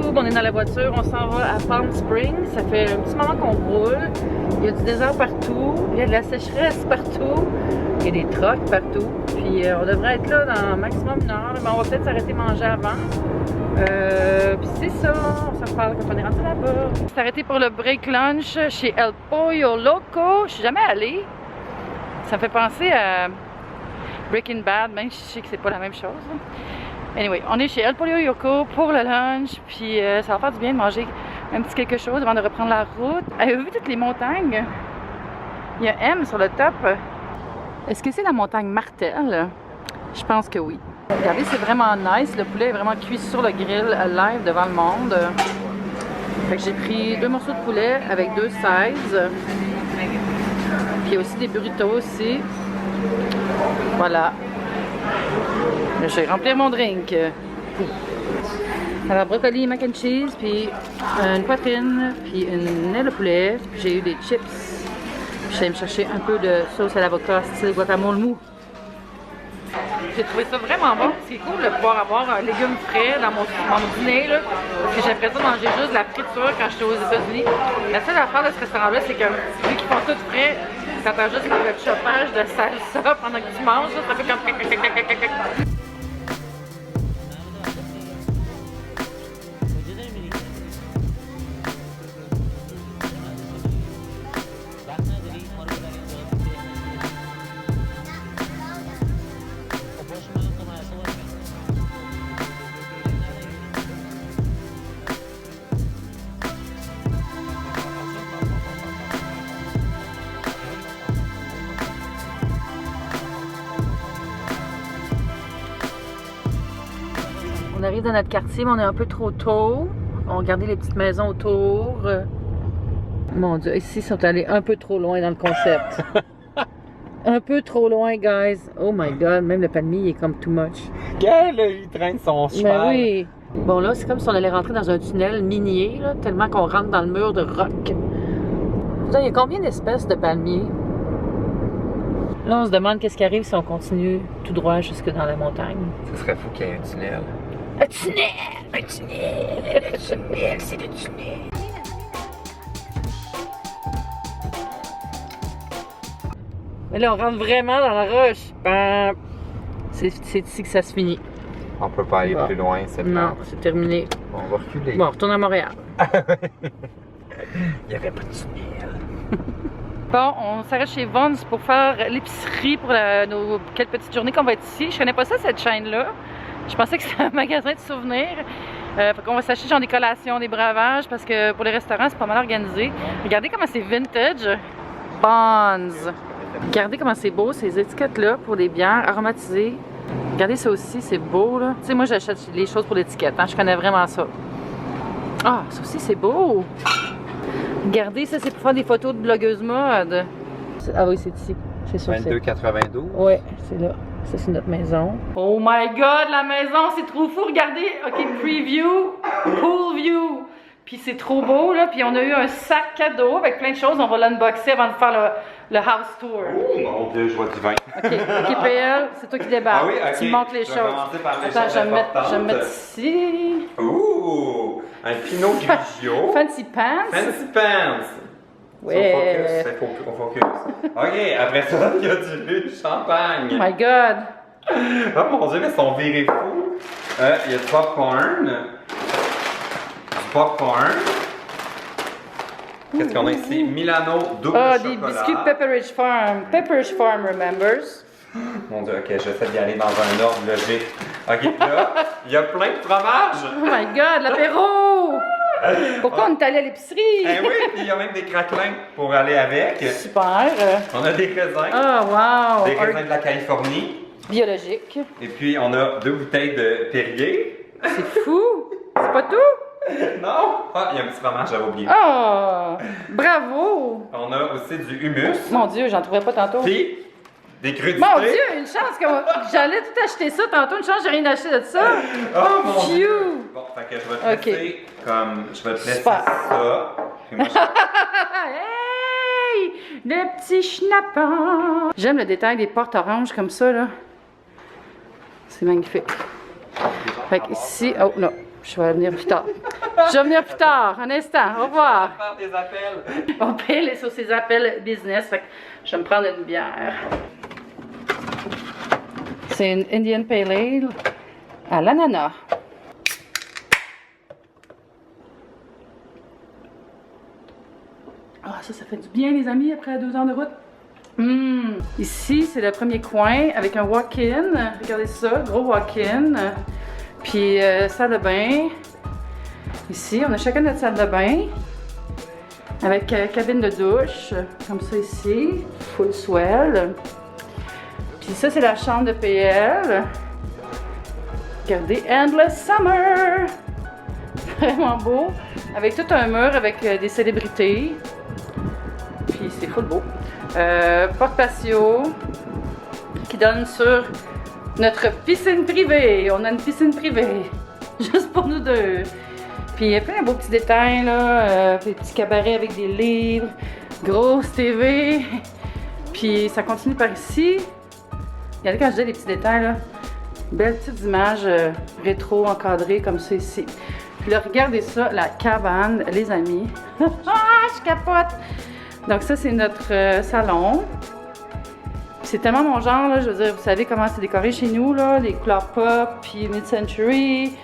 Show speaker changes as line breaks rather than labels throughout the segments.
YouTube, on est dans la voiture, on s'en va à Palm Springs. Ça fait un petit moment qu'on roule. Il y a du désert partout, il y a de la sécheresse partout, il y a des trucks partout. Puis on devrait être là dans maximum une heure, mais on va peut-être s'arrêter manger avant. Puis c'est ça, on s'en reparle quand on est rentré là-bas. On s'est arrêté pour le break lunch chez El Pollo Loco. Je suis jamais allée. Ça me fait penser à Breaking Bad, même si je sais que c'est pas la même chose. Anyway, on est chez El Pollo Loco pour le lunch, puis ça va faire du bien de manger un petit quelque chose avant de reprendre la route. Avez-vous vu toutes les montagnes? Il y a M sur le top. Est-ce que c'est la montagne Martel? Je pense que oui. Regardez, c'est vraiment nice. Le poulet est vraiment cuit sur le grill live devant le monde. Fait que j'ai pris 2 morceaux de poulet avec 2 sides. Puis il y a aussi des burritos aussi. Voilà. Là, je vais remplir mon drink. Alors, brocoli, mac and cheese, puis une poitrine, puis une aile de poulet. Puis j'ai eu des chips. Puis j'allais me chercher un peu de sauce à l'avocat, style guacamole mou. J'ai trouvé ça vraiment bon. C'est cool de pouvoir avoir un légume frais dans mon dîner, là. Parce que j'ai l'impression de manger juste de la friture quand j'étais aux États-Unis. La seule affaire de ce restaurant-là, c'est que vu qu'ils font tout frais, t'entends juste le chauffage de salsa pendant que tu manges. Là, ça fait comme... On arrive dans notre quartier, mais on est un peu trop tôt. On regardait les petites maisons autour. Mon Dieu, ici, ils sont allés un peu trop loin dans le concept. Un peu trop loin, guys. Oh my God, même le palmier, il est comme too much.
Quel, il traîne son cheval.
Ben oui. Bon, là, c'est comme si on allait rentrer dans un tunnel minier, là, tellement qu'on rentre dans le mur de roc. Putain, il y a combien d'espèces de palmiers? Là, on se demande qu'est-ce qui arrive si on continue tout droit jusque dans la montagne.
Ce serait fou qu'il y ait un tunnel.
Un tunnel! Un tunnel! Un tunnel, c'est le tunnel! Mais là, on rentre vraiment dans la roche. Ben, c'est ici que ça se finit.
On peut pas aller plus loin, c'est
Non, c'est terminé.
On va reculer.
Bon, on retourne à Montréal.
Il n'y avait pas de tunnel.
Bon, on s'arrête chez Vons pour faire l'épicerie pour nos quelques petites journées qu'on va être ici. Je connais pas ça, cette chaîne-là. Je pensais que c'était un magasin de souvenirs. Fait qu'on va s'acheter genre des collations, des breuvages, parce que pour les restaurants, c'est pas mal organisé. Regardez comment c'est vintage. Bonds. Regardez comment c'est beau, ces étiquettes-là pour des bières aromatisées. Regardez ça aussi, c'est beau, là. Tu sais, moi, j'achète les choses pour l'étiquette, hein. Je connais vraiment ça. Ah, ça aussi, c'est beau. Regardez, ça, c'est pour faire des photos de blogueuses mode. Ah oui, c'est ici. C'est sûr.
22,92.
Ouais, c'est là. Ça, c'est notre maison. Oh my God, la maison, c'est trop fou. Regardez. OK, preview, pool view. Puis c'est trop beau, là. Puis on a eu un sac cadeau avec plein de choses. On va l'unboxer avant de faire le house tour.
Oh mon Dieu, je vois du vin.
OK, PL, c'est toi qui débarques.
Ah oui, OK.
Tu me montres les
Je vais
choses.
commencer par les
Attends,
choses
je vais
importantes.
me mettre ici.
Ouh, un Pinot Grigio.
Fancy pants.
Fancy pants.
Ouais.
On focus. OK, après ça, il y a du champagne.
Oh my God.
Oh mon Dieu, mais ils sont virés fous. Il y a du popcorn. Qu'est-ce qu'on a ici? Milano double chocolat.
Des biscuits Pepperidge Farm. Pepperidge Farm, remembers?
Mon Dieu, OK, j'essaie d'y aller dans un ordre logique. OK, là, il y a plein de fromages.
Oh my God, l'apéro! Pourquoi on est allé à l'épicerie?
Eh oui, puis il y a même des craquelins pour aller avec.
Super.
On a des raisins.
Oh, wow.
Des raisins de la Californie.
Biologique.
Et puis, on a 2 bouteilles de Perrier.
C'est fou. C'est pas tout?
Non! Ah, il y a un petit fromage, j'avais oublié.
Oh! Bravo!
On a aussi du hummus.
Mon Dieu, j'en trouvais pas tantôt.
Puis, des crudités.
Mon Dieu, une chance que j'allais tout acheter ça tantôt. Une chance, j'ai rien acheté de ça.
Oh mon
Phew.
Dieu! Bon, fait que je vais te laisser comme. Je vais te laisser
Super.
ça. Puis moi,
Hey! Le petit schnappant! J'aime le détail des portes oranges comme ça, là. C'est magnifique. Fait que ici, oh non, Je vais venir plus tard. Je vais venir plus tard, un instant, au revoir.
Faire des appels.
On paye sur ses appels business, fait que je vais me prendre une bière. C'est une Indian Pale Ale à l'ananas. Ah, ça fait du bien, les amis, après 2 heures de route. Ici, c'est le premier coin avec un walk-in. Regardez ça, gros walk-in. Puis, salle de bain. Ici, on a chacun notre salle de bain. Avec cabine de douche, comme ça ici. Full swell. Puis ça, c'est la chambre de PL. Regardez, Endless Summer! Vraiment beau. Avec tout un mur avec des célébrités. Puis c'est full beau. Porte-patio qui donne sur notre piscine privée. On a une piscine privée. Juste pour nous deux. Puis il y a plein de beaux petits détails là. Des petits cabarets avec des livres. Grosse TV. Puis ça continue par ici. Regardez quand je dis les petits détails là. Belles petites images rétro encadrées comme ça ici. Puis là, regardez ça, la cabane, les amis. Ah, je capote! Donc ça, c'est notre salon. C'est tellement mon genre, là, je veux dire, vous savez comment c'est décoré chez nous, là, les couleurs pop, puis mid-century.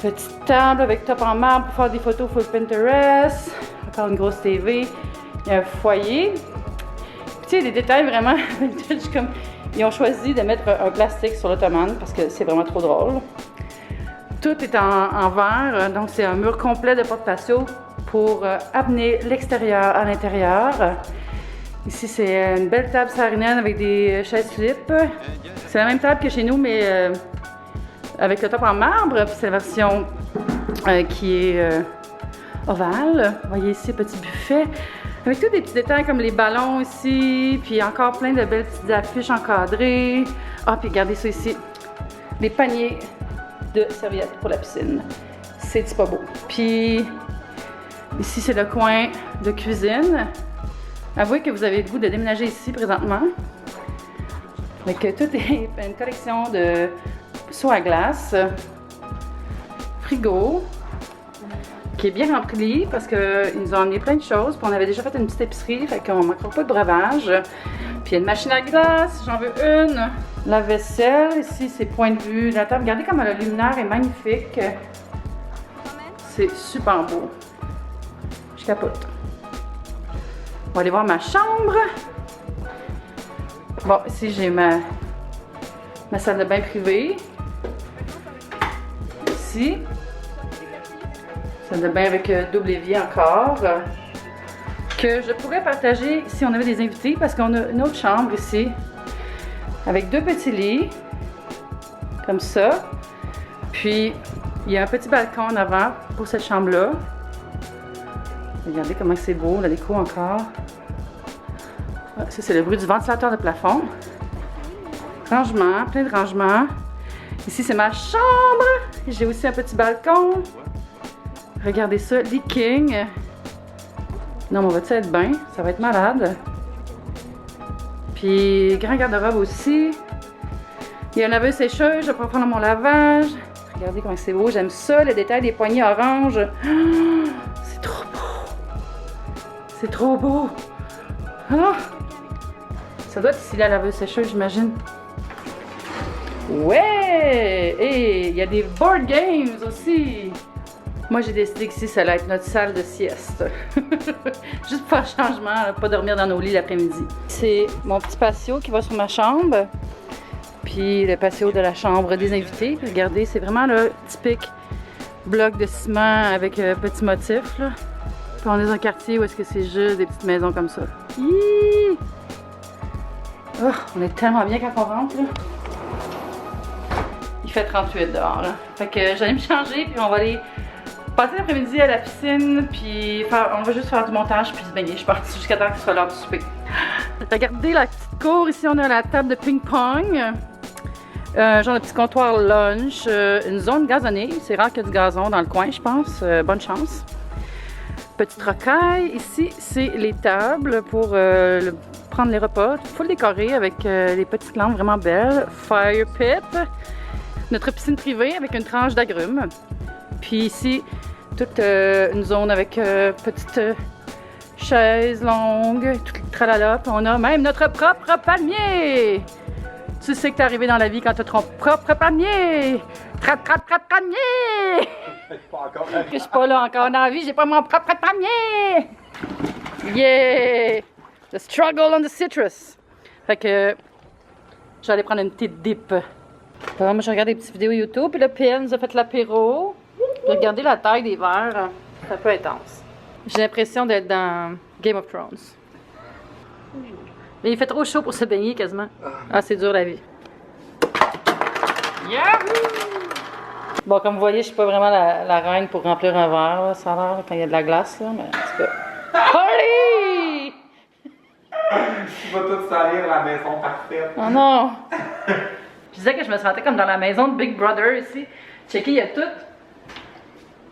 Petite table avec top en marbre pour faire des photos full Pinterest. Encore une grosse TV. Il y a un foyer. Puis tu sais, des détails vraiment vintage comme... Ils ont choisi de mettre un plastique sur l'ottomane parce que c'est vraiment trop drôle. Tout est en verre, donc c'est un mur complet de porte-patio pour amener l'extérieur à l'intérieur. Ici, c'est une belle table sarinienne avec des chaises flip. C'est la même table que chez nous, mais avec le top en marbre. Puis c'est la version qui est ovale. Vous voyez ici, petit buffet. Avec tous des petits détails comme les ballons ici, puis encore plein de belles petites affiches encadrées. Ah, puis regardez ça ici, des paniers de serviettes pour la piscine. C'est pas beau. Puis ici, c'est le coin de cuisine. Avouez que vous avez le goût de déménager ici présentement. Avec tout est une collection de seaux à glace, frigo, qui est bien rempli parce qu'ils nous ont amené plein de choses. Puis on avait déjà fait une petite épicerie, fait qu'on ne manquera pas de breuvage. Puis il y a une machine à glace, j'en veux une. La vaisselle, ici c'est point de vue. La table, regardez comme le luminaire est magnifique. C'est super beau. Je capote. On va aller voir ma chambre. Bon, ici j'ai ma salle de bain privée. Ici. Salle de bain avec double évier encore. Que je pourrais partager si on avait des invités parce qu'on a une autre chambre ici. Avec 2 petits lits. Comme ça. Puis, il y a un petit balcon en avant pour cette chambre-là. Regardez comment c'est beau, la déco encore. Ah, ça, c'est le bruit du ventilateur de plafond. Rangement, plein de rangements. Ici, c'est ma chambre. J'ai aussi un petit balcon. Regardez ça, lit king. Non, mais on va-tu être bien? Ça va être malade. Puis, grand garde-robe aussi. Il y a un laveuse sécheuse, je vais pouvoir prendre mon lavage. Regardez comment c'est beau, j'aime ça, le détail des poignées orange. Oh, c'est trop beau. C'est trop beau. Oh. Ça doit être ici la laveuse sécheuse, j'imagine. Ouais! Et il y a des board games aussi. Moi, j'ai décidé que ici, ça allait être notre salle de sieste. Juste pour faire changement, pas dormir dans nos lits l'après-midi. C'est mon petit patio qui va sur ma chambre. Puis le patio de la chambre des invités. Puis regardez, c'est vraiment le typique bloc de ciment avec petits motifs. Là. Puis on est dans un quartier où est-ce que c'est juste des petites maisons comme ça. Hiii! Oh, on est tellement bien quand on rentre. Là. Il fait 38 dehors. Là. Fait que j'allais me changer, puis on va aller passer l'après-midi à la piscine, puis on va juste faire du montage, puis se baigner, je pense, jusqu'à temps que ce soit l'heure du souper. Regardez la petite cour, ici on a la table de ping-pong, genre de petit comptoir lunch, une zone gazonnée, c'est rare qu'il y ait du gazon dans le coin, je pense, bonne chance. Petite rocaille, ici c'est les tables pour prendre les repas, full décoré avec les petites lampes vraiment belles, fire pit, notre piscine privée avec une tranche d'agrumes. Puis ici, toute une zone avec petite chaise longue, tout le tralala. Puis on a même notre propre palmier. Tu sais que t'es arrivé dans la vie quand t'as ton propre palmier. Palmier. Je suis pas là encore dans la vie, j'ai pas mon propre palmier. Yeah! The struggle on the citrus. Fait que j'allais prendre une petite dip. Bon, moi, je regarde des petites vidéos YouTube, puis là, PL nous a fait l'apéro. Regardez la taille des verres, c'est un peu intense. J'ai l'impression d'être dans Game of Thrones. Mais il fait trop chaud pour se baigner quasiment. Ah, c'est dur la vie. Yahoo! Bon, comme vous voyez, je suis pas vraiment la reine pour remplir un verre, là, ça a l'air, quand il y a de la glace, là, mais en tout cas. Party!
Tu vas tout salir la maison parfaite.
Oh non! Je disais que je me sentais comme dans la maison de Big Brother ici. Checker, il y a tout.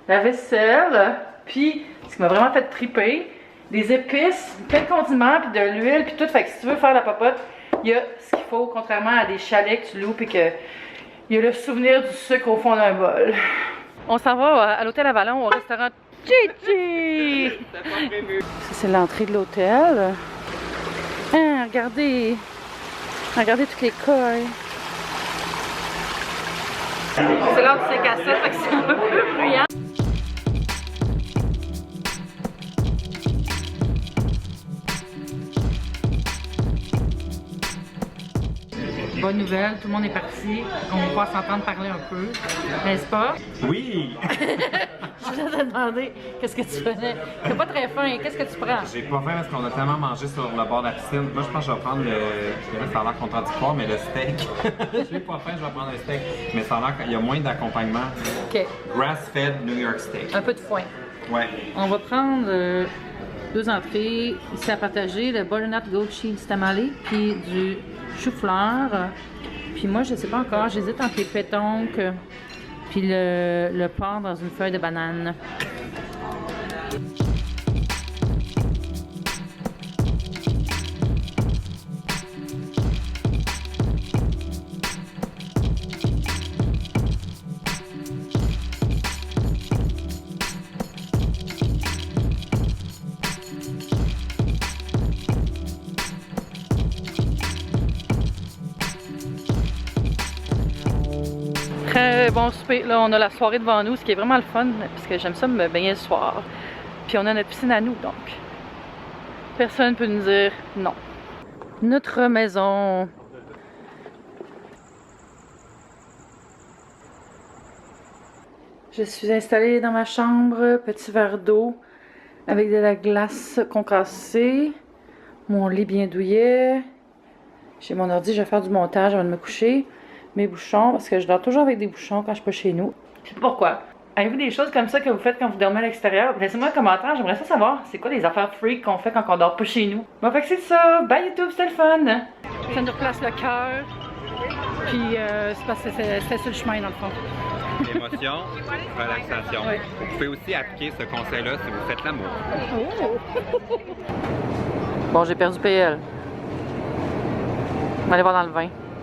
La vaisselle, puis ce qui m'a vraiment fait triper, des épices, plein de condiments, puis de l'huile, puis tout. Fait que si tu veux faire la popote, il y a ce qu'il faut, contrairement à des chalets que tu loues, puis que il y a le souvenir du sucre au fond d'un bol. On s'en va à l'hôtel Avalon, au restaurant Chichi! Ça, c'est l'entrée de l'hôtel. Hein, regardez! Regardez toutes les coils. C'est là où c'est cassette, fait que c'est un peu bruyant. Bonne nouvelle, tout le monde est parti. On va pouvoir s'entendre parler un peu, n'est-ce pas?
Oui!
Je voulais te demander, qu'est-ce que tu faisais? T'es pas très faim, qu'est-ce que tu prends?
J'ai pas faim parce qu'on a tellement mangé sur le bord de la piscine. Moi, je pense que je vais prendre le. Ça a l'air contradictoire, mais le steak. J'ai pas faim, je vais prendre un steak. Mais ça a l'air qu'il y a moins d'accompagnement.
Ok.
Grass-fed New York steak.
Un peu de foin.
Ouais.
On va prendre 2 entrées ici à partager, le butternut goat cheese tamale, puis du chou-fleur. Puis moi, je sais pas encore, j'hésite entre les pétoncles puis le porc dans une feuille de banane. Très bon souper. Là, on a la soirée devant nous, ce qui est vraiment le fun, puisque j'aime ça me baigner le soir. Puis on a notre piscine à nous, donc personne ne peut nous dire non. Notre maison. Je suis installée dans ma chambre, petit verre d'eau avec de la glace concassée, mon lit bien douillet. J'ai mon ordi, je vais faire du montage avant de me coucher. Mes bouchons, parce que je dors toujours avec des bouchons quand je suis pas chez nous. Je sais pas pourquoi. Avez-vous des choses comme ça que vous faites quand vous dormez à l'extérieur? Laissez-moi un commentaire, j'aimerais ça savoir. C'est quoi les affaires freak qu'on fait quand on dort pas chez nous? Bon, fait que c'est ça. Bye YouTube, c'était le fun! Ça nous replace le cœur. Puis c'est parce que c'était sur le chemin dans le fond.
Émotion, relaxation.
Oui.
Vous pouvez aussi appliquer ce conseil-là si vous faites l'amour.
Oh. Bon, j'ai perdu PL. On va aller voir dans le vin.